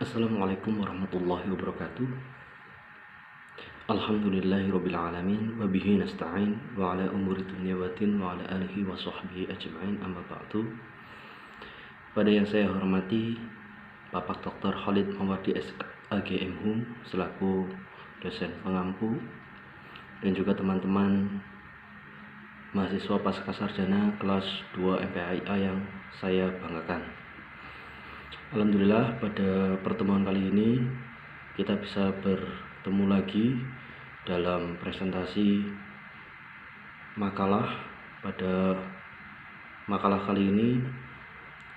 Assalamualaikum warahmatullahi wabarakatuh. Alhamdulillahirabbil alamin wa bihi nasta'in wa ala umuri dunya waddin wa ala alihi wa sahbihi ajma'in, amma ba'du. Pada yang saya hormati Bapak Dr. Khalid Mawardi SAGM Hum selaku dosen pengampu, dan juga teman-teman mahasiswa pasca sarjana kelas 2 MPAIA yang saya banggakan. Alhamdulillah, pada pertemuan kali ini kita bisa bertemu lagi dalam presentasi makalah. Pada makalah kali ini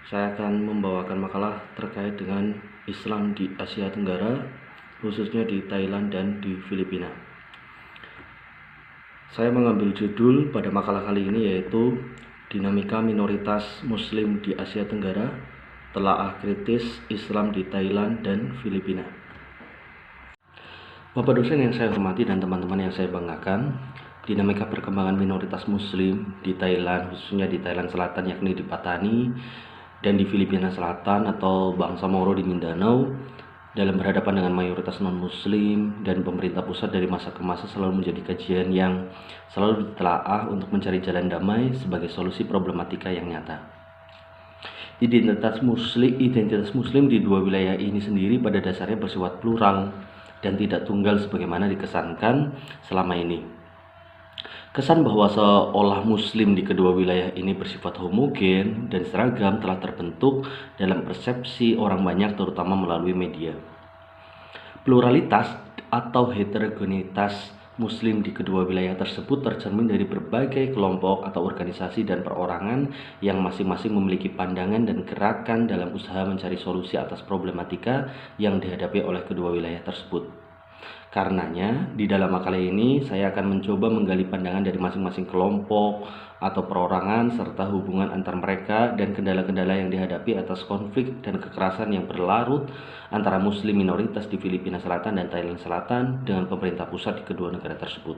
saya akan membawakan makalah terkait dengan Islam di Asia Tenggara, khususnya di Thailand dan di Filipina. Saya mengambil judul pada makalah kali ini yaitu Dinamika Minoritas Muslim di Asia Tenggara, Telaah Kritis Islam di Thailand dan Filipina. Bapak dosen yang saya hormati dan teman-teman yang saya banggakan, dinamika perkembangan minoritas Muslim di Thailand, khususnya di Thailand Selatan yakni di Patani, dan di Filipina Selatan atau bangsa Moro di Mindanao, dalam berhadapan dengan mayoritas non-Muslim dan pemerintah pusat dari masa ke masa selalu menjadi kajian yang selalu ditelaah untuk mencari jalan damai sebagai solusi problematika yang nyata. Identitas Muslim di dua wilayah ini sendiri pada dasarnya bersifat plural dan tidak tunggal sebagaimana dikesankan selama ini. Kesan bahwa seolah Muslim di kedua wilayah ini bersifat homogen dan seragam telah terbentuk dalam persepsi orang banyak, terutama melalui media. Pluralitas atau heterogenitas Muslim di kedua wilayah tersebut tercermin dari berbagai kelompok atau organisasi dan perorangan yang masing-masing memiliki pandangan dan gerakan dalam usaha mencari solusi atas problematika yang dihadapi oleh kedua wilayah tersebut. Karenanya, di dalam makalah ini saya akan mencoba menggali pandangan dari masing-masing kelompok atau perorangan serta hubungan antar mereka dan kendala-kendala yang dihadapi atas konflik dan kekerasan yang berlarut antara Muslim minoritas di Filipina Selatan dan Thailand Selatan dengan pemerintah pusat di kedua negara tersebut.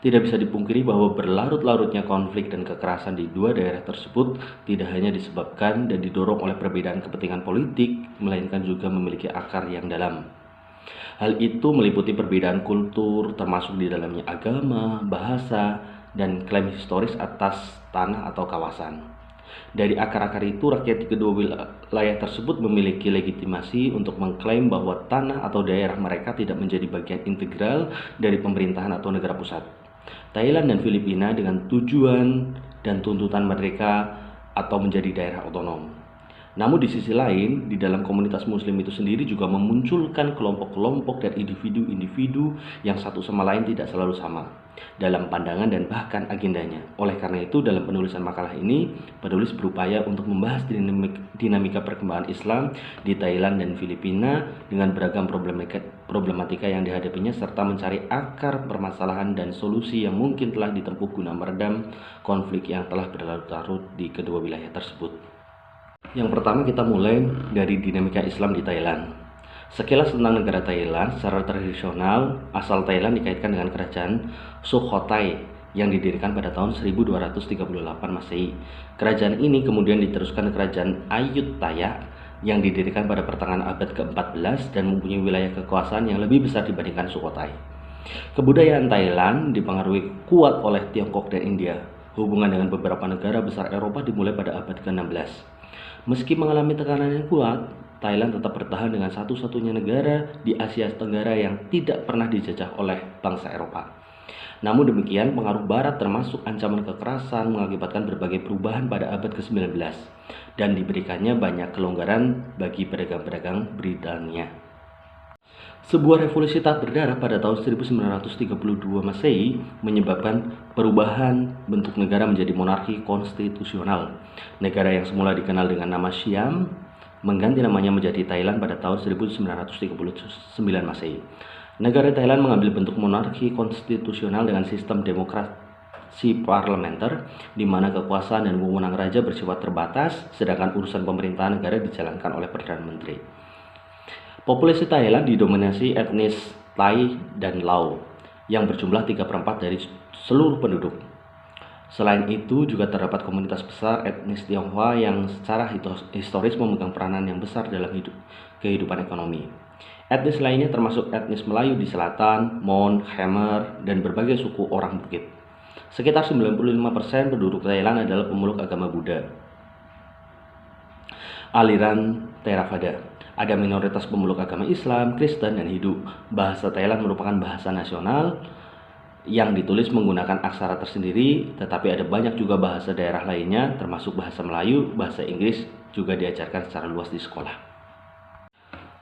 Tidak bisa dipungkiri bahwa berlarut-larutnya konflik dan kekerasan di dua daerah tersebut tidak hanya disebabkan dan didorong oleh perbedaan kepentingan politik, melainkan juga memiliki akar yang dalam. Hal itu meliputi perbedaan kultur, termasuk di dalamnya agama, bahasa, dan klaim historis atas tanah atau kawasan. Dari akar-akar itu, rakyat di kedua wilayah tersebut memiliki legitimasi untuk mengklaim bahwa tanah atau daerah mereka tidak menjadi bagian integral dari pemerintahan atau negara pusat. Thailand dan Filipina dengan tujuan dan tuntutan mereka atau menjadi daerah otonom. Namun di sisi lain, di dalam komunitas Muslim itu sendiri juga memunculkan kelompok-kelompok dan individu-individu yang satu sama lain tidak selalu sama dalam pandangan dan bahkan agendanya. Oleh karena itu, dalam penulisan makalah ini, penulis berupaya untuk membahas dinamika perkembangan Islam di Thailand dan Filipina dengan beragam problematika yang dihadapinya, serta mencari akar permasalahan dan solusi yang mungkin telah ditempuh guna meredam konflik yang telah berlarut-larut di kedua wilayah tersebut. Yang pertama, kita mulai dari dinamika Islam di Thailand. Sekilas tentang negara Thailand, secara tradisional, asal Thailand dikaitkan dengan kerajaan Sukhothai yang didirikan pada tahun 1238 Masehi. Kerajaan ini kemudian diteruskan kerajaan Ayutthaya yang didirikan pada pertengahan abad ke-14 dan mempunyai wilayah kekuasaan yang lebih besar dibandingkan Sukhothai. Kebudayaan Thailand dipengaruhi kuat oleh Tiongkok dan India. Hubungan dengan beberapa negara besar Eropa dimulai pada abad ke-16. Meski mengalami tekanan yang kuat, Thailand tetap bertahan dengan satu-satunya negara di Asia Tenggara yang tidak pernah dijajah oleh bangsa Eropa. Namun demikian, pengaruh Barat termasuk ancaman kekerasan mengakibatkan berbagai perubahan pada abad ke-19 dan diberikannya banyak kelonggaran bagi pedagang-pedagang Britania. Sebuah revolusi tak berdarah pada tahun 1932 Masehi menyebabkan perubahan bentuk negara menjadi monarki konstitusional. Negara yang semula dikenal dengan nama Siam mengganti namanya menjadi Thailand pada tahun 1939 Masehi. Negara Thailand mengambil bentuk monarki konstitusional dengan sistem demokrasi parlementer, di mana kekuasaan dan wewenang raja bersifat terbatas, sedangkan urusan pemerintahan negara dijalankan oleh Perdana Menteri. Populasi Thailand didominasi etnis Thai dan Lao yang berjumlah 3/4 dari seluruh penduduk. Selain itu juga terdapat komunitas besar etnis Tionghoa yang secara historis memegang peranan yang besar dalam kehidupan ekonomi. Etnis lainnya termasuk etnis Melayu di selatan, Mon, Khmer, dan berbagai suku orang Bukit. Sekitar 95% penduduk Thailand adalah pemeluk agama Buddha. Aliran Theravada. Ada minoritas pemeluk agama Islam, Kristen, dan Hindu. Bahasa Thailand merupakan bahasa nasional yang ditulis menggunakan aksara tersendiri, tetapi ada banyak juga bahasa daerah lainnya, termasuk bahasa Melayu, bahasa Inggris juga diajarkan secara luas di sekolah.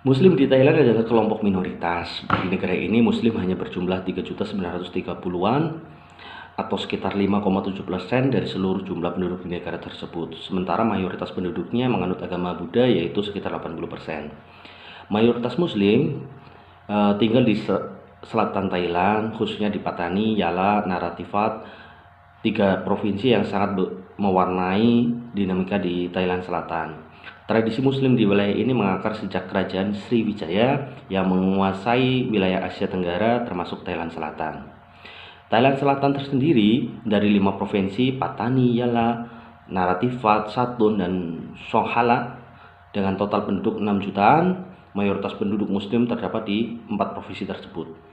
Muslim di Thailand adalah kelompok minoritas. Di negara ini Muslim hanya berjumlah 3.930-an atau sekitar 5,7% dari seluruh jumlah penduduk di negara tersebut. Sementara mayoritas penduduknya menganut agama Buddha, yaitu sekitar 80%. Mayoritas Muslim tinggal di selatan Thailand, khususnya di Pattani, Yala, Narathiwat, 3 provinsi yang sangat mewarnai dinamika di Thailand Selatan. Tradisi Muslim di wilayah ini mengakar sejak kerajaan Sriwijaya yang menguasai wilayah Asia Tenggara termasuk Thailand Selatan. Thailand Selatan tersendiri dari 5 provinsi Pattani, Yala, Narathiwat, Satun, dan Songkhla dengan total penduduk 6 jutaan. Mayoritas penduduk Muslim terdapat di 4 provinsi tersebut.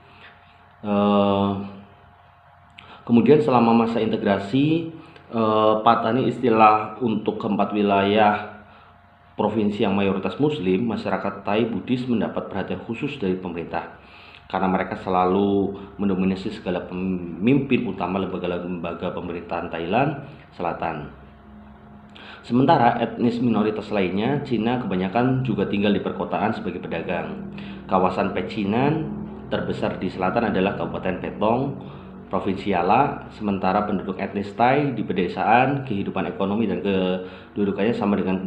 Kemudian selama masa integrasi, Pattani istilah untuk keempat wilayah provinsi yang mayoritas Muslim, masyarakat Thai Buddhis mendapat perhatian khusus dari pemerintah karena mereka selalu mendominasi segala pemimpin utama lembaga-lembaga pemerintahan Thailand Selatan. Sementara etnis minoritas lainnya, Cina kebanyakan juga tinggal di perkotaan sebagai pedagang. Kawasan Pecinan terbesar di selatan adalah Kabupaten Petong, Provinsi Yala, sementara penduduk etnis Thai di pedesaan, kehidupan ekonomi dan kedudukannya sama dengan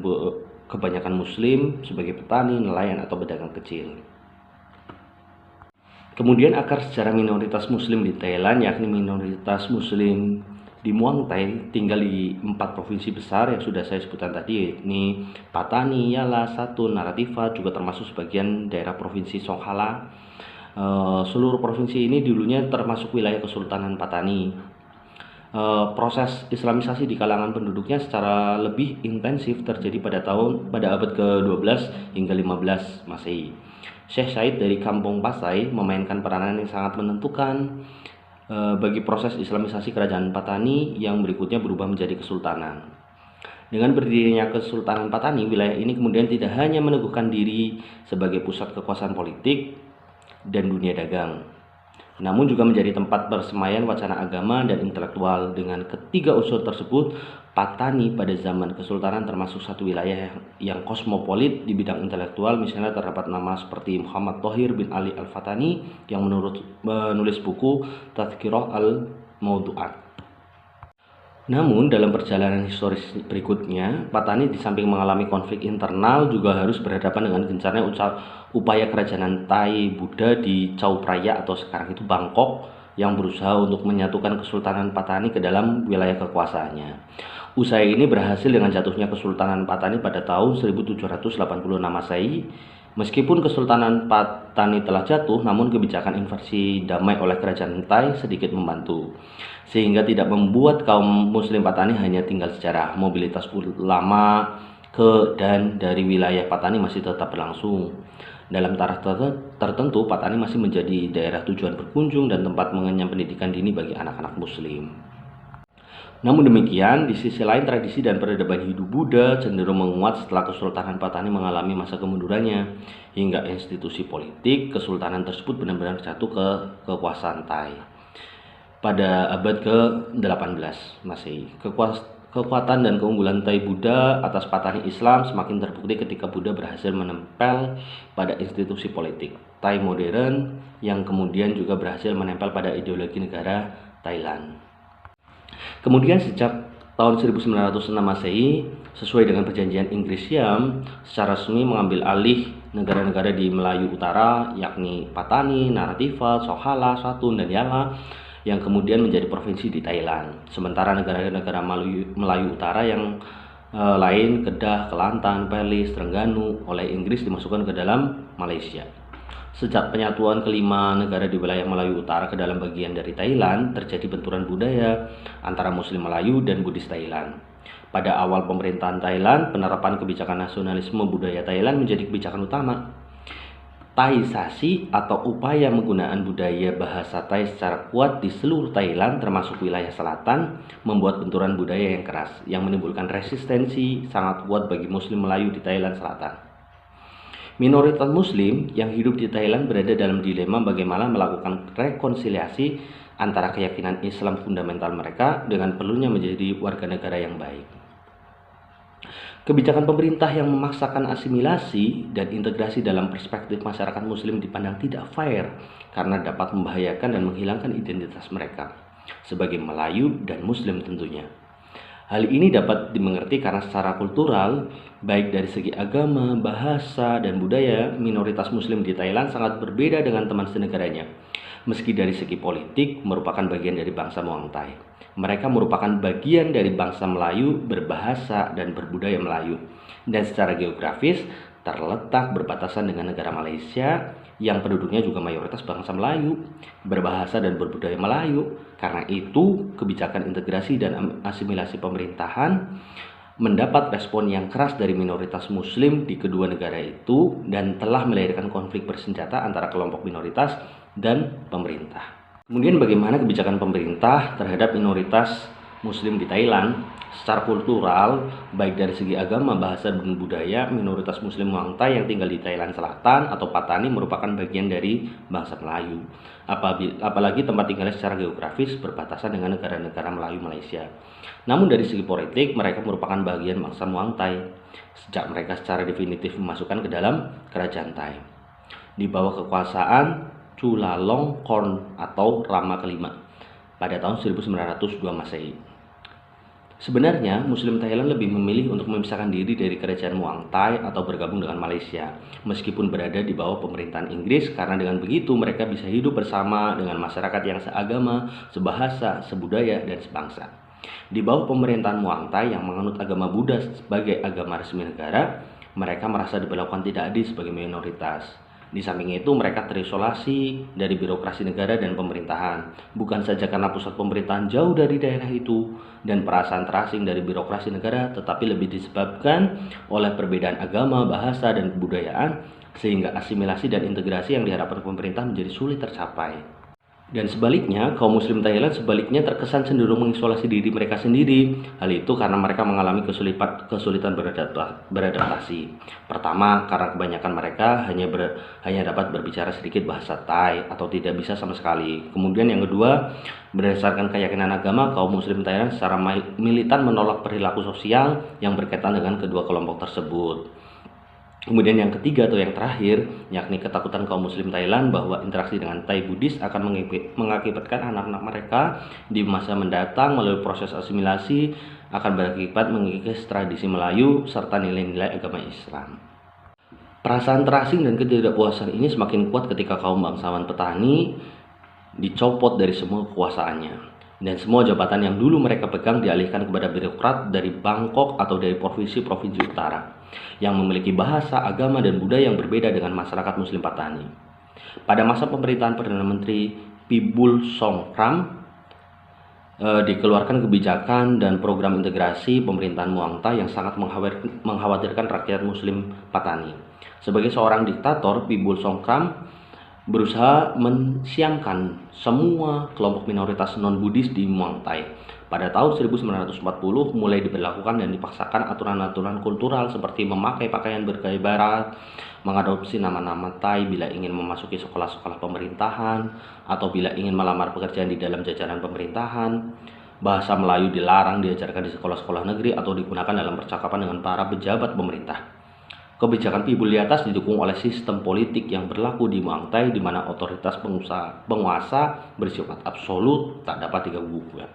kebanyakan Muslim sebagai petani, nelayan, atau pedagang kecil. Kemudian akar sejarah minoritas Muslim di Thailand, yakni minoritas Muslim di Muang Thai tinggal di 4 provinsi besar yang sudah saya sebutkan tadi, yakni Pattani, Yala, Satun, Narathiwat, juga termasuk sebagian daerah provinsi Songkhla. Seluruh provinsi ini dulunya termasuk wilayah Kesultanan Pattani. Proses Islamisasi di kalangan penduduknya secara lebih intensif terjadi pada abad ke-12 hingga 15 Masehi. Syekh Said dari Kampung Pasai memainkan peranan yang sangat menentukan bagi proses Islamisasi kerajaan Pattani yang berikutnya berubah menjadi kesultanan. Dengan berdirinya Kesultanan Pattani, wilayah ini kemudian tidak hanya meneguhkan diri sebagai pusat kekuasaan politik dan dunia dagang, namun juga menjadi tempat persemaian wacana agama dan intelektual. Dengan ketiga unsur tersebut, Pattani pada zaman Kesultanan termasuk satu wilayah yang kosmopolit di bidang intelektual. Misalnya terdapat nama seperti Muhammad Thohir bin Ali Al-Fatani yang menulis buku Tadhkirah Al-Mawdu'at. Namun dalam perjalanan historis berikutnya, Pattani di samping mengalami konflik internal juga harus berhadapan dengan gencarnya upaya kerajaan Thai Buddha di Chao Phraya atau sekarang itu Bangkok yang berusaha untuk menyatukan Kesultanan Pattani ke dalam wilayah kekuasaannya. Usaha ini berhasil dengan jatuhnya Kesultanan Pattani pada tahun 1786 Masehi. Meskipun Kesultanan Pattani telah jatuh, namun kebijakan invasi damai oleh kerajaan Thai sedikit membantu, sehingga tidak membuat kaum Muslim Pattani hanya tinggal sejarah. Mobilitas ulama ke dan dari wilayah Pattani masih tetap berlangsung. Dalam taraf tertentu, Pattani masih menjadi daerah tujuan berkunjung dan tempat mengenyam pendidikan dini bagi anak-anak Muslim. Namun demikian, di sisi lain tradisi dan peradaban Hindu-Buddha cenderung menguat setelah Kesultanan Pattani mengalami masa kemundurannya, hingga institusi politik kesultanan tersebut benar-benar jatuh ke kekuasaan Thai. Pada abad ke-18 Masehi, kekuatan dan keunggulan Thai Buddha atas Pattani Islam semakin terbukti ketika Buddha berhasil menempel pada institusi politik Thai modern yang kemudian juga berhasil menempel pada ideologi negara Thailand. Kemudian sejak tahun 1906 Masehi, sesuai dengan perjanjian Inggris-Siam, secara resmi mengambil alih negara-negara di Melayu Utara, yakni Pattani, Narathiwat, Songkhla, Satun, dan Yala, yang kemudian menjadi provinsi di Thailand. Sementara negara-negara Melayu Utara yang lain, Kedah, Kelantan, Perlis, Terengganu oleh Inggris dimasukkan ke dalam Malaysia. Sejak penyatuan kelima negara di wilayah Melayu Utara ke dalam bagian dari Thailand, terjadi benturan budaya antara Muslim Melayu dan Buddhis Thailand. Pada awal pemerintahan Thailand, penerapan kebijakan nasionalisme budaya Thailand menjadi kebijakan utama. Thaisasi atau upaya menggunakan budaya bahasa Thai secara kuat di seluruh Thailand termasuk wilayah selatan membuat benturan budaya yang keras yang menimbulkan resistensi sangat kuat bagi Muslim Melayu di Thailand Selatan. Minoritas Muslim yang hidup di Thailand berada dalam dilema bagaimana melakukan rekonsiliasi antara keyakinan Islam fundamental mereka dengan perlunya menjadi warga negara yang baik. Kebijakan pemerintah yang memaksakan asimilasi dan integrasi dalam perspektif masyarakat Muslim dipandang tidak fair karena dapat membahayakan dan menghilangkan identitas mereka sebagai Melayu dan Muslim tentunya. Hal ini dapat dimengerti karena secara kultural, baik dari segi agama, bahasa, dan budaya, minoritas Muslim di Thailand sangat berbeda dengan teman senegaranya. Meski dari segi politik merupakan bagian dari bangsa Muang Thai. Mereka merupakan bagian dari bangsa Melayu berbahasa dan berbudaya Melayu. Dan secara geografis terletak berbatasan dengan negara Malaysia yang penduduknya juga mayoritas bangsa Melayu, berbahasa dan berbudaya Melayu. Karena itu, kebijakan integrasi dan asimilasi pemerintahan mendapat respon yang keras dari minoritas Muslim di kedua negara itu dan telah melahirkan konflik bersenjata antara kelompok minoritas dan pemerintah. Kemudian bagaimana kebijakan pemerintah terhadap minoritas Muslim di Thailand? Secara kultural, baik dari segi agama, bahasa, dan budaya, minoritas Muslim Muang Thai yang tinggal di Thailand Selatan atau Patani merupakan bagian dari bangsa Melayu. Apalagi tempat tinggalnya secara geografis berbatasan dengan negara-negara Melayu Malaysia. Namun dari segi politik, mereka merupakan bagian bangsa Muang Thai sejak mereka secara definitif memasukkan ke dalam kerajaan Thai di bawah kekuasaan Chulalongkorn atau Rama kelima pada tahun 1902 Masehi. Sebenarnya, Muslim Thailand lebih memilih untuk memisahkan diri dari kerajaan Muang Thai atau bergabung dengan Malaysia, meskipun berada di bawah pemerintahan Inggris, karena dengan begitu mereka bisa hidup bersama dengan masyarakat yang seagama, sebahasa, sebudaya, dan sebangsa. Di bawah pemerintahan Muang Thai yang menganut agama Buddha sebagai agama resmi negara, mereka merasa diperlakukan tidak adil sebagai minoritas. Di samping itu mereka terisolasi dari birokrasi negara dan pemerintahan, bukan saja karena pusat pemerintahan jauh dari daerah itu dan perasaan terasing dari birokrasi negara, tetapi lebih disebabkan oleh perbedaan agama, bahasa, dan kebudayaan, sehingga asimilasi dan integrasi yang diharapkan pemerintah menjadi sulit tercapai. Dan sebaliknya, kaum Muslim Thailand sebaliknya terkesan cenderung mengisolasi diri mereka sendiri. Hal itu karena mereka mengalami kesulitan beradaptasi. Pertama, karena kebanyakan mereka hanya dapat berbicara sedikit bahasa Thai atau tidak bisa sama sekali. Kemudian yang kedua, berdasarkan keyakinan agama, kaum Muslim Thailand secara militan menolak perilaku sosial yang berkaitan dengan kedua kelompok tersebut. Kemudian yang ketiga atau yang terakhir, yakni ketakutan kaum Muslim Thailand bahwa interaksi dengan Thai Buddhis akan mengakibatkan anak-anak mereka di masa mendatang melalui proses asimilasi akan berakibat mengikis tradisi Melayu serta nilai-nilai agama Islam. Perasaan terasing dan ketidakpuasan ini semakin kuat ketika kaum bangsawan petani dicopot dari semua kekuasaannya. Dan semua jabatan yang dulu mereka pegang dialihkan kepada birokrat dari Bangkok atau dari provinsi-provinsi utara yang memiliki bahasa, agama, dan budaya yang berbeda dengan masyarakat Muslim Patani. Pada masa pemerintahan Perdana Menteri Pibul Songkram, dikeluarkan kebijakan dan program integrasi pemerintahan Muang Thai yang sangat mengkhawatirkan rakyat Muslim Patani. Sebagai seorang diktator, Pibul Songkram berusaha mensiamkan semua kelompok minoritas non-Buddhis di Muang Thai. Pada tahun 1940 mulai diberlakukan dan dipaksakan aturan-aturan kultural seperti memakai pakaian bergaya barat, mengadopsi nama-nama Thai bila ingin memasuki sekolah-sekolah pemerintahan atau bila ingin melamar pekerjaan di dalam jajaran pemerintahan. Bahasa Melayu dilarang diajarkan di sekolah-sekolah negeri atau digunakan dalam percakapan dengan para pejabat pemerintah. Kebijakan Pibul di atas didukung oleh sistem politik yang berlaku di Muang Thai di mana otoritas penguasa bersifat absolut, tak dapat diganggu.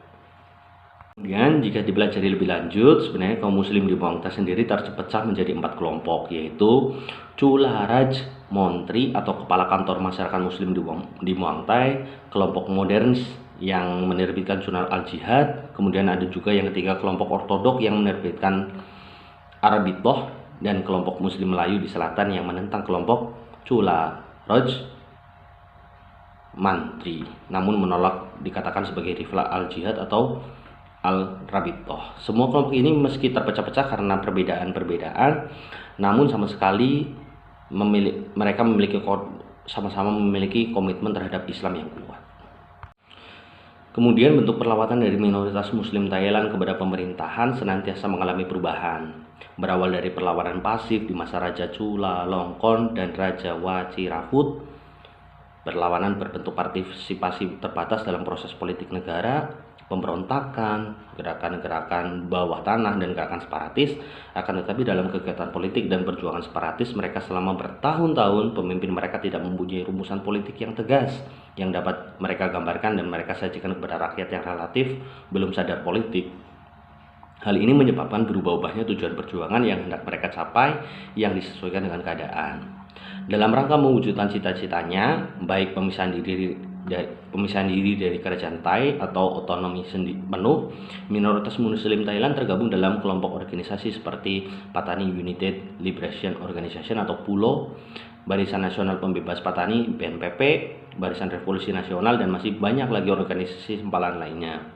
Kemudian jika dipelajari lebih lanjut, sebenarnya kaum Muslim di Muang Thai sendiri terpecah menjadi 4 kelompok, yaitu Chulaharaj Montri atau kepala kantor masyarakat Muslim di Muang Thai, kelompok moderns yang menerbitkan jurnal Al-Jihad, kemudian ada juga yang ketiga kelompok ortodok yang menerbitkan Arabitoh, dan kelompok Muslim Melayu di selatan yang menentang kelompok Chula Mantri, namun menolak dikatakan sebagai rival al-jihad atau al-rabitoh. Semua kelompok ini meski terpecah-pecah karena perbedaan-perbedaan, namun sama sekali mereka sama-sama memiliki komitmen terhadap Islam yang kuat. Kemudian bentuk perlawanan dari minoritas Muslim Thailand kepada pemerintahan senantiasa mengalami perubahan. Berawal dari perlawanan pasif di masa Raja Chulalongkorn dan Raja Wachiraput, perlawanan berbentuk partisipasi terbatas dalam proses politik negara, pemberontakan, gerakan-gerakan bawah tanah, dan gerakan separatis. Akan tetapi dalam kegiatan politik dan perjuangan separatis mereka selama bertahun-tahun, pemimpin mereka tidak mempunyai rumusan politik yang tegas yang dapat mereka gambarkan dan mereka sajikan kepada rakyat yang relatif belum sadar politik. Hal ini menyebabkan berubah-ubahnya tujuan perjuangan yang hendak mereka capai yang disesuaikan dengan keadaan. Dalam rangka mewujudkan cita-citanya, baik pemisahan diri dari kerajaan Thai atau otonomi penuh, minoritas Muslim Thailand tergabung dalam kelompok organisasi seperti Patani United Liberation Organization atau PULO, Barisan Nasional Pembebas Patani BNPP, Barisan Revolusi Nasional, dan masih banyak lagi organisasi sempalan lainnya.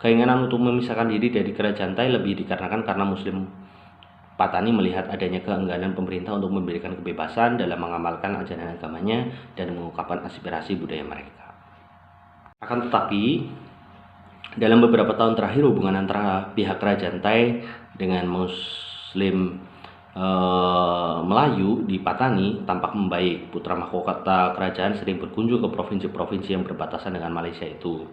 Keinginan untuk memisahkan diri dari kerajaan Thai lebih dikarenakan karena Muslim Patani melihat adanya keengganan pemerintah untuk memberikan kebebasan dalam mengamalkan ajaran agamanya dan mengungkapkan aspirasi budaya mereka. Akan tetapi, dalam beberapa tahun terakhir hubungan antara pihak kerajaan Thai dengan Muslim Melayu di Patani tampak membaik. Putra mahkota kerajaan sering berkunjung ke provinsi-provinsi yang berbatasan dengan Malaysia itu.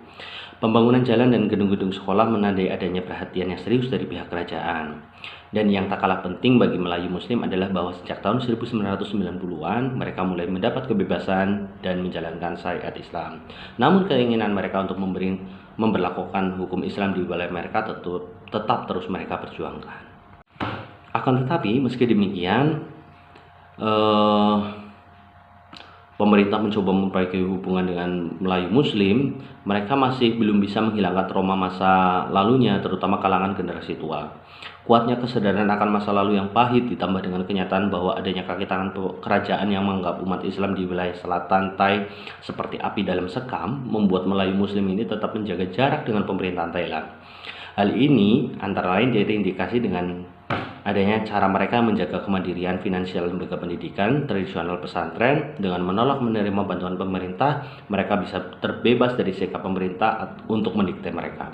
Pembangunan jalan dan gedung-gedung sekolah menandai adanya perhatian yang serius dari pihak kerajaan. Dan yang tak kalah penting bagi Melayu Muslim adalah bahwa sejak tahun 1990-an mereka mulai mendapat kebebasan dan menjalankan syariat Islam. Namun keinginan mereka untuk memberlakukan hukum Islam di wilayah mereka tetap terus mereka perjuangkan. Akan tetapi meski demikian, pemerintah mencoba memperbaiki hubungan dengan Melayu Muslim, mereka masih belum bisa menghilangkan trauma masa lalunya, terutama kalangan generasi tua. Kuatnya kesadaran akan masa lalu yang pahit ditambah dengan kenyataan bahwa adanya kaki tangan kerajaan yang menganggap umat Islam di wilayah selatan Thai seperti api dalam sekam, membuat Melayu Muslim ini tetap menjaga jarak dengan pemerintahan Thailand. Hal ini antara lain diindikasi dengan adanya cara mereka menjaga kemandirian finansial lembaga pendidikan tradisional pesantren. Dengan menolak menerima bantuan pemerintah, mereka bisa terbebas dari sikap pemerintah untuk mendikte mereka.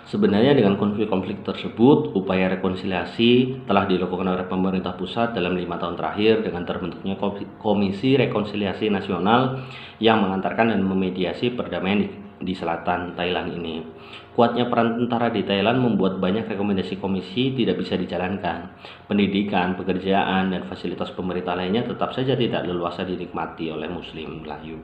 Sebenarnya dengan konflik-konflik tersebut, upaya rekonsiliasi telah dilakukan oleh pemerintah pusat dalam 5 tahun terakhir dengan terbentuknya Komisi Rekonsiliasi Nasional yang mengantarkan dan memediasi perdamaian di selatan Thailand ini. Kuatnya peran tentara di Thailand membuat banyak rekomendasi komisi tidak bisa dijalankan. Pendidikan, pekerjaan, dan fasilitas pemerintah lainnya tetap saja tidak leluasa dinikmati oleh Muslim Melayu.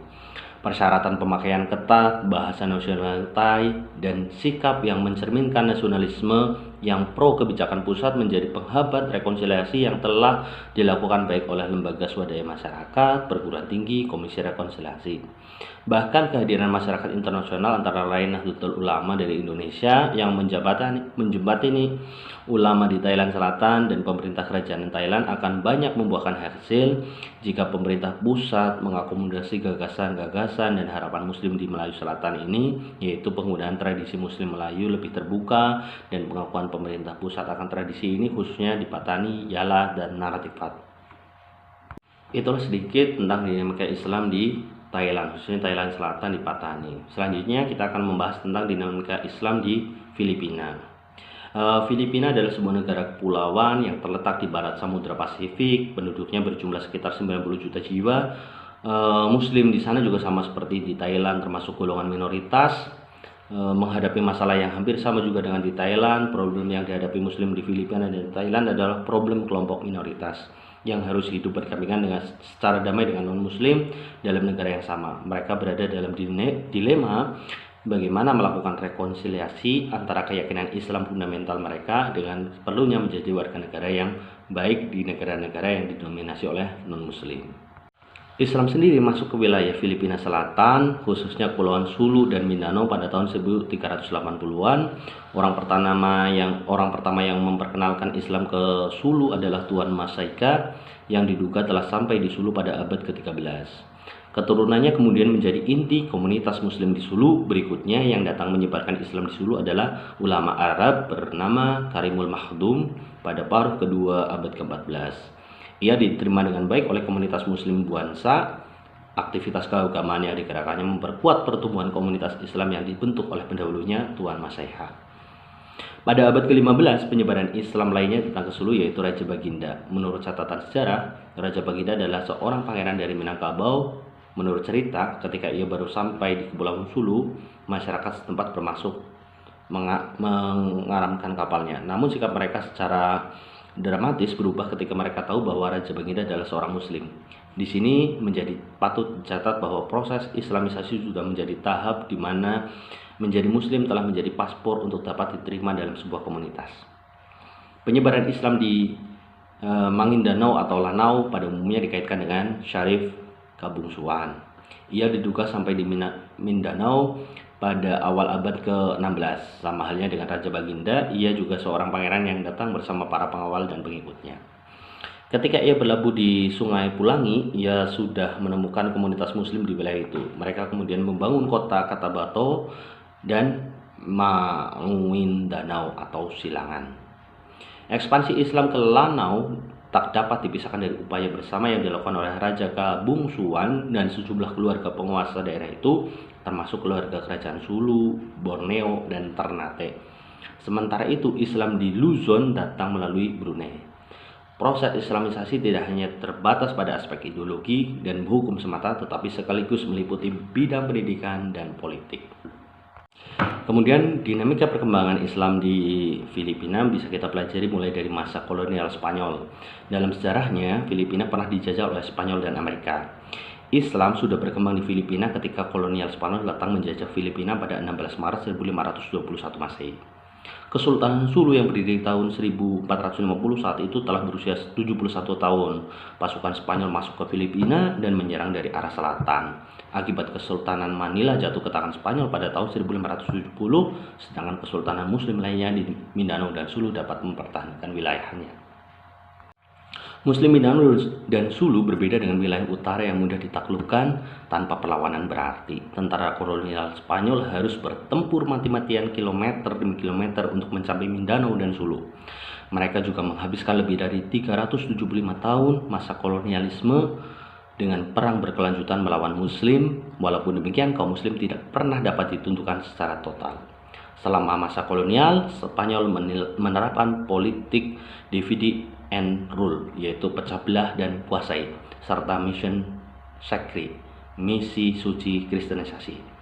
Persyaratan pemakaian ketat, bahasa nasional Thai, dan sikap yang mencerminkan nasionalisme yang pro kebijakan pusat menjadi penghambat rekonsiliasi yang telah dilakukan baik oleh lembaga swadaya masyarakat, perguruan tinggi, komisi rekonsiliasi. Bahkan kehadiran masyarakat internasional antara lain Nahdlatul Ulama dari Indonesia yang menjembatani ulama di Thailand Selatan dan pemerintah kerajaan Thailand akan banyak membuahkan hasil jika pemerintah pusat mengakomodasi gagasan-gagasan dan harapan Muslim di Melayu Selatan ini, yaitu penggunaan tradisi Muslim Melayu lebih terbuka dan pengakuan pemerintah pusat akan tradisi ini khususnya di Patani, Yala, dan Naratifat. Itulah sedikit tentang dinamika Islam di Thailand, khususnya Thailand Selatan di Patani. Selanjutnya kita akan membahas tentang dinamika Islam di Filipina. Filipina adalah sebuah negara kepulauan yang terletak di barat Samudra Pasifik. Penduduknya berjumlah sekitar 90 juta jiwa. Muslim di sana juga sama seperti di Thailand, termasuk golongan minoritas. Menghadapi masalah yang hampir sama juga dengan di Thailand. Problem yang dihadapi Muslim di Filipina dan Thailand adalah problem kelompok minoritas yang harus hidup berdampingan dengan secara damai dengan non-Muslim dalam negara yang sama. Mereka berada dalam dilema bagaimana melakukan rekonsiliasi antara keyakinan Islam fundamental mereka dengan perlunya menjadi warga negara yang baik di negara-negara yang didominasi oleh non-Muslim. Islam sendiri masuk ke wilayah Filipina Selatan, khususnya Kepulauan Sulu dan Mindanao pada tahun 1380-an. Orang pertama yang memperkenalkan Islam ke Sulu adalah Tuan Masaika yang diduga telah sampai di Sulu pada abad ke-13. Keturunannya kemudian menjadi inti komunitas muslim di Sulu. Berikutnya yang datang menyebarkan Islam di Sulu adalah ulama Arab bernama Karimul Makhdum pada paruh kedua abad ke-14. Ia diterima dengan baik oleh komunitas muslim Buansa. Aktivitas keagamaan yang digerakkannya memperkuat pertumbuhan komunitas Islam yang dibentuk oleh pendahulunya Tuan Masaiha. Pada abad ke-15, penyebaran Islam lainnya datang ke Sulu, yaitu Raja Baginda. Menurut catatan sejarah, Raja Baginda adalah seorang pangeran dari Minangkabau. Menurut cerita, ketika ia baru sampai di Kepulauan Sulu, masyarakat setempat bermaksud mengaramkan kapalnya. Namun sikap mereka secara dramatis berubah ketika mereka tahu bahwa Raja Baginda adalah seorang muslim. Di sini menjadi patut dicatat bahwa proses islamisasi sudah menjadi tahap di mana menjadi muslim telah menjadi paspor untuk dapat diterima dalam sebuah komunitas. Penyebaran Islam di Mangindanao atau Lanao pada umumnya dikaitkan dengan Syarif Kabungsuan. Ia diduga sampai di Mindanao pada awal abad ke-16. Sama halnya dengan Raja Baginda, ia juga seorang pangeran yang datang bersama para pengawal dan pengikutnya. Ketika ia berlabuh di Sungai Pulangi, ia sudah menemukan komunitas muslim di wilayah itu. Mereka kemudian membangun kota Katabato dan Manguindanao atau Silangan. Ekspansi Islam ke Lanao tak dapat dipisahkan dari upaya bersama yang dilakukan oleh Raja Kabungsuan dan sejumlah keluarga penguasa daerah itu, termasuk keluarga kerajaan Sulu, Borneo, dan Ternate. Sementara itu, Islam di Luzon datang melalui Brunei. Proses islamisasi tidak hanya terbatas pada aspek ideologi dan hukum semata, tetapi sekaligus meliputi bidang pendidikan dan politik. Kemudian dinamika perkembangan Islam di Filipina bisa kita pelajari mulai dari masa kolonial Spanyol. Dalam sejarahnya, Filipina pernah dijajah oleh Spanyol dan Amerika. Islam sudah berkembang di Filipina ketika kolonial Spanyol datang menjajah Filipina pada 16 Maret 1521 Masehi. Kesultanan Sulu yang berdiri tahun 1450 saat itu telah berusia 71 tahun. Pasukan Spanyol masuk ke Filipina dan menyerang dari arah selatan. Akibat Kesultanan Manila jatuh ke tangan Spanyol pada tahun 1570, sedangkan Kesultanan Muslim lainnya di Mindanao dan Sulu dapat mempertahankan wilayahnya. Muslim Mindanao dan Sulu berbeda dengan wilayah utara yang mudah ditaklukkan tanpa perlawanan berarti. Tentara kolonial Spanyol harus bertempur mati-matian kilometer demi kilometer untuk mencapai Mindanao dan Sulu. Mereka juga menghabiskan lebih dari 375 tahun masa kolonialisme dengan perang berkelanjutan melawan Muslim. Walaupun demikian, kaum Muslim tidak pernah dapat ditentukan secara total. Selama masa kolonial, Spanyol menerapkan politik divide and rule, yaitu pecah belah dan kuasai, serta mission sacri, misi suci kristenisasi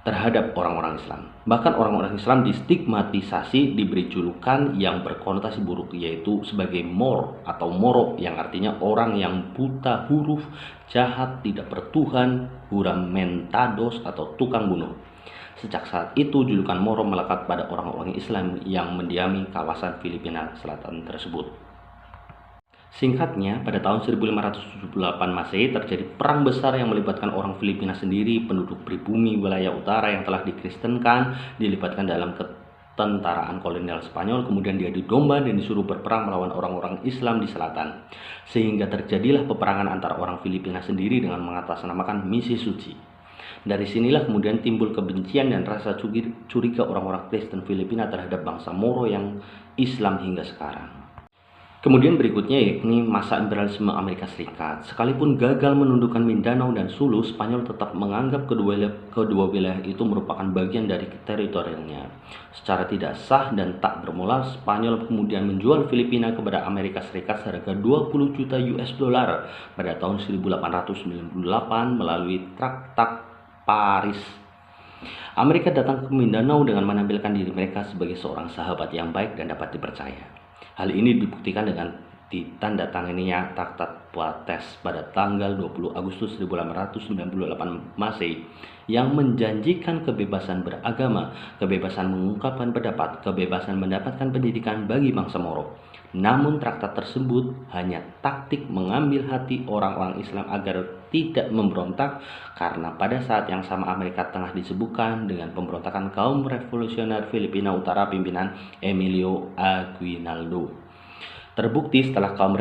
terhadap orang-orang Islam. Bahkan orang-orang Islam distigmatisasi, diberi julukan yang berkonotasi buruk, yaitu sebagai Mor atau Moro, yang artinya orang yang buta huruf, jahat, tidak bertuhan, juramentados atau tukang bunuh. Sejak saat itu, julukan Moro melekat pada orang-orang Islam yang mendiami kawasan Filipina Selatan tersebut. Singkatnya, pada tahun 1578 Masehi terjadi perang besar yang melibatkan orang Filipina sendiri. Penduduk pribumi wilayah utara yang telah dikristenkan dilibatkan dalam ketentaraan kolonial Spanyol, kemudian diadu domba dan disuruh berperang melawan orang-orang Islam di selatan. Sehingga terjadilah peperangan antara orang Filipina sendiri dengan mengatasnamakan misi suci. Dari sinilah kemudian timbul kebencian dan rasa curiga orang-orang Kristen Filipina terhadap bangsa Moro yang Islam hingga sekarang. Kemudian berikutnya yakni masa imperialisme Amerika Serikat. Sekalipun gagal menundukkan Mindanao dan Sulu, Spanyol tetap menganggap kedua wilayah itu merupakan bagian dari teritorialnya. Secara tidak sah dan tak bermoral, Spanyol kemudian menjual Filipina kepada Amerika Serikat seharga 20 juta US dollar pada tahun 1898 melalui Traktat Paris. Amerika datang ke Mindanao dengan menampilkan diri mereka sebagai seorang sahabat yang baik dan dapat dipercaya. Hal ini dibuktikan dengan ditandatanganinya Traktat Poitou pada tanggal 20 Agustus 1898 Masehi yang menjanjikan kebebasan beragama, kebebasan mengungkapkan pendapat, kebebasan mendapatkan pendidikan bagi bangsa Moro. Namun traktat tersebut hanya taktik mengambil hati orang-orang Islam agar tidak memberontak, karena pada saat yang sama Amerika tengah disibukkan dengan pemberontakan kaum revolusioner Filipina Utara pimpinan Emilio Aguinaldo. Terbukti setelah kaum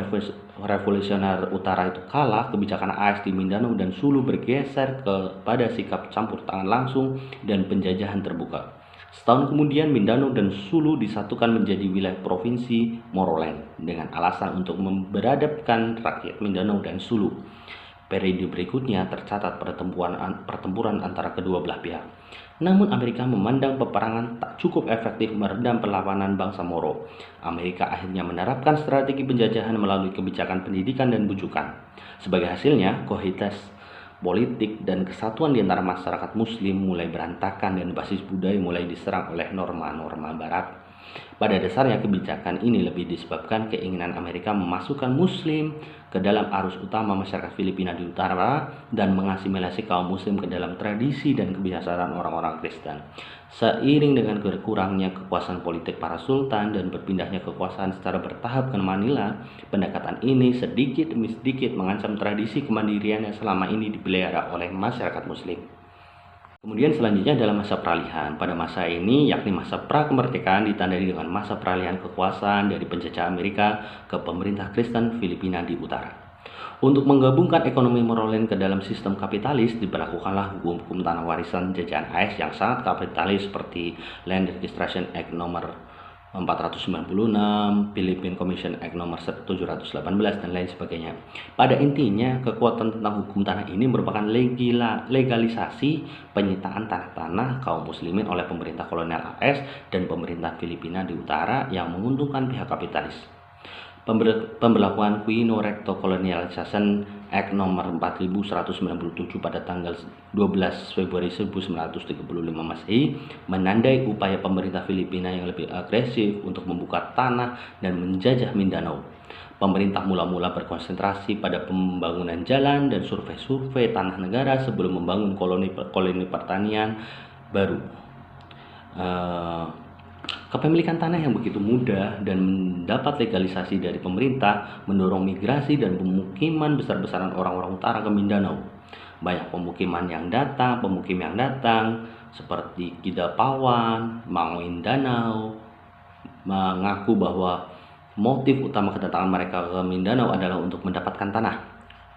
revolusioner utara itu kalah, kebijakan AS di Mindanao dan Sulu bergeser kepada sikap campur tangan langsung dan penjajahan terbuka. Setahun kemudian Mindanao dan Sulu disatukan menjadi wilayah provinsi Moroland dengan alasan untuk memberadabkan rakyat Mindanao dan Sulu. Periode berikutnya tercatat pertempuran antara kedua belah pihak. Namun Amerika memandang peperangan tak cukup efektif meredam perlawanan bangsa Moro. Amerika akhirnya menerapkan strategi penjajahan melalui kebijakan pendidikan dan bujukan. Sebagai hasilnya, kohesivitas politik dan kesatuan di antara masyarakat Muslim mulai berantakan dan basis budaya mulai diserang oleh norma-norma Barat. Pada dasarnya kebijakan ini lebih disebabkan keinginan Amerika memasukkan Muslim ke dalam arus utama masyarakat Filipina di utara dan mengasimilasi kaum Muslim ke dalam tradisi dan kebiasaan orang-orang Kristen. Seiring dengan berkurangnya kekuasaan politik para sultan dan berpindahnya kekuasaan secara bertahap ke Manila, pendekatan ini sedikit demi sedikit mengancam tradisi kemandirian yang selama ini dipelihara oleh masyarakat Muslim. Kemudian selanjutnya adalah masa peralihan. Pada masa ini, yakni masa pra-kemerdekaan, ditandai dengan masa peralihan kekuasaan dari penjajah Amerika ke pemerintah Kristen Filipina di utara. Untuk menggabungkan ekonomi Moroland ke dalam sistem kapitalis, diberlakukanlah hukum-hukum tanah warisan jajahan AS yang sangat kapitalis seperti Land Registration Act nomor 496, Philippine Commission Act nomor 718 dan lain sebagainya. Pada intinya, kekuatan tentang hukum tanah ini merupakan legalisasi penyitaan tanah-tanah kaum muslimin oleh pemerintah kolonial AS dan pemerintah Filipina di utara yang menguntungkan pihak kapitalis. Pemberlakuan Quino Recto Colonialization Act nomor 4197 pada tanggal 12 Februari 1935 Masehi menandai upaya pemerintah Filipina yang lebih agresif untuk membuka tanah dan menjajah Mindanao. Pemerintah mula-mula berkonsentrasi pada pembangunan jalan dan survei-survei tanah negara sebelum membangun koloni pertanian baru. Kepemilikan tanah yang begitu mudah dan mendapat legalisasi dari pemerintah mendorong migrasi dan pemukiman besar-besaran orang-orang utara ke Mindanao. Banyak pemukim yang datang seperti Kidapawan, Manguindanao mengaku bahwa motif utama kedatangan mereka ke Mindanao adalah untuk mendapatkan tanah.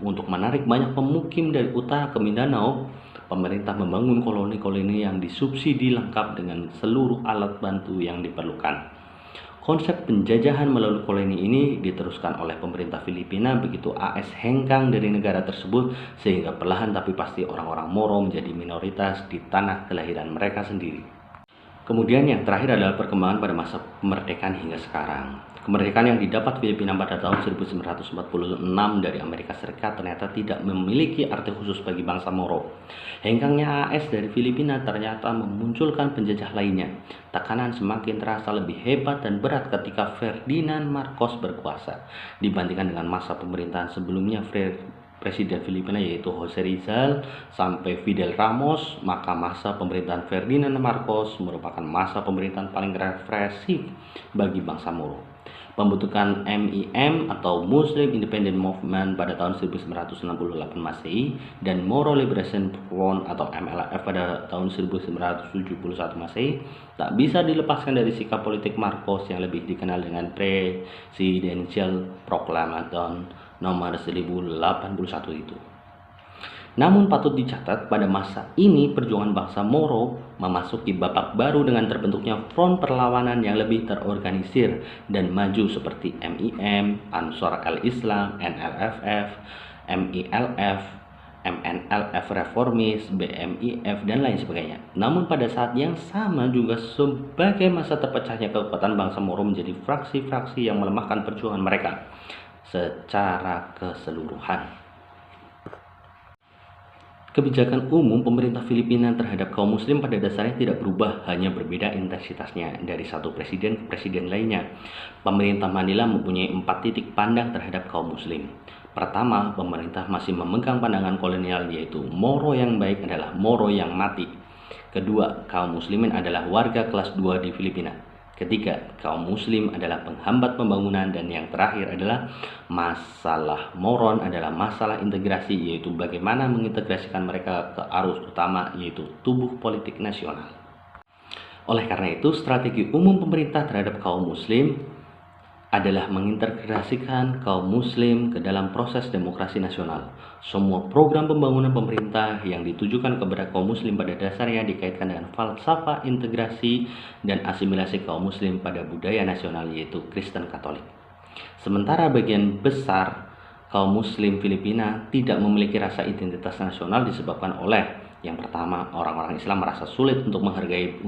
Untuk menarik banyak pemukim dari utara ke Mindanao, pemerintah membangun koloni-koloni yang disubsidi lengkap dengan seluruh alat bantu yang diperlukan. Konsep penjajahan melalui koloni ini diteruskan oleh pemerintah Filipina begitu AS hengkang dari negara tersebut, sehingga perlahan tapi pasti orang-orang Moro menjadi minoritas di tanah kelahiran mereka sendiri. Kemudian yang terakhir adalah perkembangan pada masa kemerdekaan hingga sekarang. Kemerdekaan yang didapat Filipina pada tahun 1946 dari Amerika Serikat ternyata tidak memiliki arti khusus bagi bangsa Moro. Hengkangnya AS dari Filipina ternyata memunculkan penjajah lainnya. Tekanan semakin terasa lebih hebat dan berat ketika Ferdinand Marcos berkuasa dibandingkan dengan masa pemerintahan sebelumnya Presiden Filipina yaitu Jose Rizal sampai Fidel Ramos. Maka masa pemerintahan Ferdinand Marcos merupakan masa pemerintahan paling represif bagi bangsa Moro. Pembentukan MIM atau Muslim Independent Movement pada tahun 1968 Masehi dan Moro Liberation Front atau MLF pada tahun 1971 Masehi tak bisa dilepaskan dari sikap politik Marcos yang lebih dikenal dengan Presidential Proclamation nomor 1081 itu. Namun patut dicatat pada masa ini perjuangan bangsa Moro memasuki babak baru dengan terbentuknya front perlawanan yang lebih terorganisir dan maju seperti MIM, Ansor al-Islam, NLFF, MILF, MNLF Reformis, BMIF, dan lain sebagainya. Namun pada saat yang sama juga sebagai masa terpecahnya kekuatan bangsa Moro menjadi fraksi-fraksi yang melemahkan perjuangan mereka secara keseluruhan. Kebijakan umum pemerintah Filipina terhadap kaum muslim pada dasarnya tidak berubah, hanya berbeda intensitasnya dari satu presiden ke presiden lainnya. Pemerintah Manila mempunyai 4 titik pandang terhadap kaum muslim. Pertama, pemerintah masih memegang pandangan kolonial yaitu Moro yang baik adalah Moro yang mati. Kedua, kaum muslimin adalah warga kelas 2 di Filipina. Ketiga, kaum muslim adalah penghambat pembangunan. Dan yang terakhir adalah masalah moron adalah masalah integrasi, yaitu bagaimana mengintegrasikan mereka ke arus utama, yaitu tubuh politik nasional. Oleh karena itu, strategi umum pemerintah terhadap kaum muslim adalah mengintegrasikan kaum muslim ke dalam proses demokrasi nasional. Semua program pembangunan pemerintah yang ditujukan kepada kaum muslim pada dasarnya dikaitkan dengan falsafah integrasi dan asimilasi kaum muslim pada budaya nasional, yaitu Kristen Katolik. Sementara bagian besar kaum muslim Filipina tidak memiliki rasa identitas nasional disebabkan oleh yang pertama, orang-orang Islam merasa sulit untuk menghargai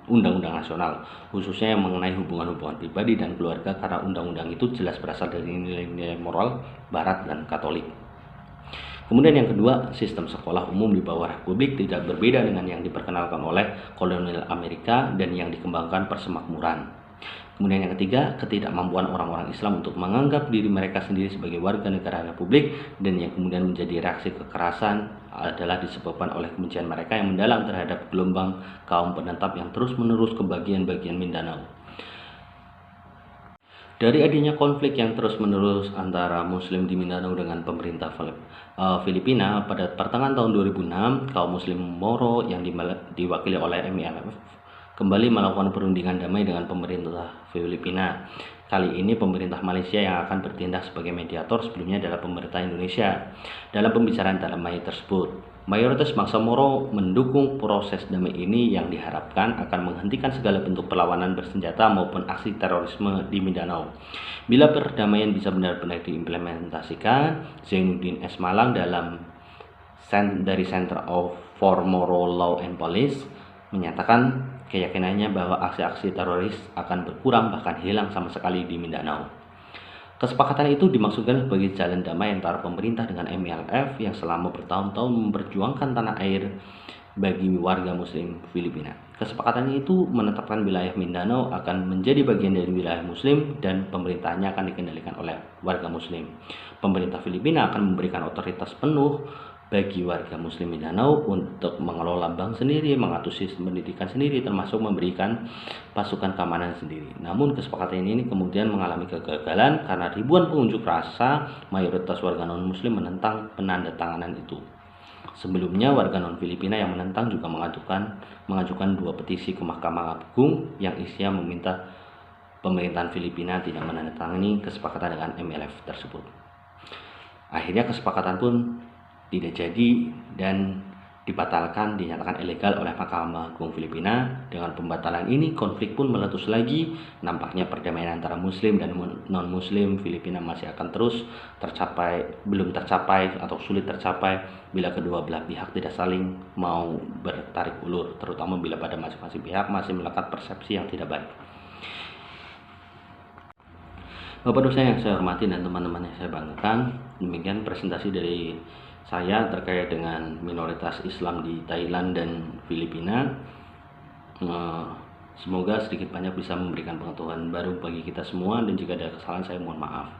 undang-undang nasional, khususnya yang mengenai hubungan-hubungan pribadi dan keluarga, karena undang-undang itu jelas berasal dari nilai-nilai moral Barat dan Katolik. Kemudian yang kedua, sistem sekolah umum di bawah Republik tidak berbeda dengan yang diperkenalkan oleh kolonial Amerika dan yang dikembangkan Persemakmuran. Kemudian yang ketiga, ketidakmampuan orang-orang Islam untuk menganggap diri mereka sendiri sebagai warga negara Republik, dan yang kemudian menjadi reaksi kekerasan adalah disebabkan oleh kebencian mereka yang mendalam terhadap gelombang kaum penetap yang terus-menerus ke bagian-bagian Mindanao. Dari adanya konflik yang terus-menerus antara Muslim di Mindanao dengan pemerintah Filipina, pada pertengahan tahun 2006, kaum Muslim Moro yang diwakili oleh MILF kembali melakukan perundingan damai dengan pemerintah Filipina. Kali ini pemerintah Malaysia yang akan bertindak sebagai mediator, sebelumnya adalah pemerintah Indonesia. Dalam pembicaraan damai tersebut, mayoritas bangsa Moro mendukung proses damai ini yang diharapkan akan menghentikan segala bentuk perlawanan bersenjata maupun aksi terorisme di Mindanao. Bila perdamaian bisa benar-benar diimplementasikan, Zainuddin S. Malang dari Center for Moro Law and Police menyatakan keyakinannya bahwa aksi-aksi teroris akan berkurang bahkan hilang sama sekali di Mindanao. Kesepakatan itu dimaksudkan sebagai jalan damai antara pemerintah dengan MILF yang selama bertahun-tahun memperjuangkan tanah air bagi warga Muslim Filipina. Kesepakatan itu menetapkan wilayah Mindanao akan menjadi bagian dari wilayah Muslim dan pemerintahnya akan dikendalikan oleh warga Muslim. Pemerintah Filipina akan memberikan otoritas penuh bagi warga Muslim Mindanao untuk mengelola bank sendiri, mengatur sistem pendidikan sendiri, termasuk memberikan pasukan keamanan sendiri. Namun kesepakatan ini kemudian mengalami kegagalan karena ribuan pengunjuk rasa mayoritas warga non-Muslim menentang penandatanganan itu. Sebelumnya warga non-Filipina yang menentang juga mengajukan 2 petisi ke Mahkamah Agung yang isinya meminta pemerintahan Filipina tidak menandatangani kesepakatan dengan MILF tersebut. Akhirnya kesepakatan pun tidak jadi dan dinyatakan ilegal oleh Mahkamah Agung Filipina. Dengan pembatalan ini, konflik pun meletus lagi. Nampaknya perdamaian antara Muslim dan non-Muslim Filipina masih akan terus belum tercapai atau sulit tercapai bila kedua belah pihak tidak saling mau bertarik ulur, terutama bila pada masing-masing pihak masih melekat persepsi yang tidak baik. Bapak dosen yang saya hormati dan teman-teman yang saya banggakan, demikian presentasi dari saya terkait dengan minoritas Islam di Thailand dan Filipina. Semoga sedikit banyak bisa memberikan pengetahuan baru bagi kita semua, dan jika ada kesalahan saya mohon maaf.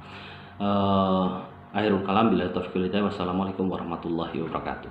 Akhirul kalam, bila taufiq wal hidayah. Wassalamualaikum warahmatullahi wabarakatuh.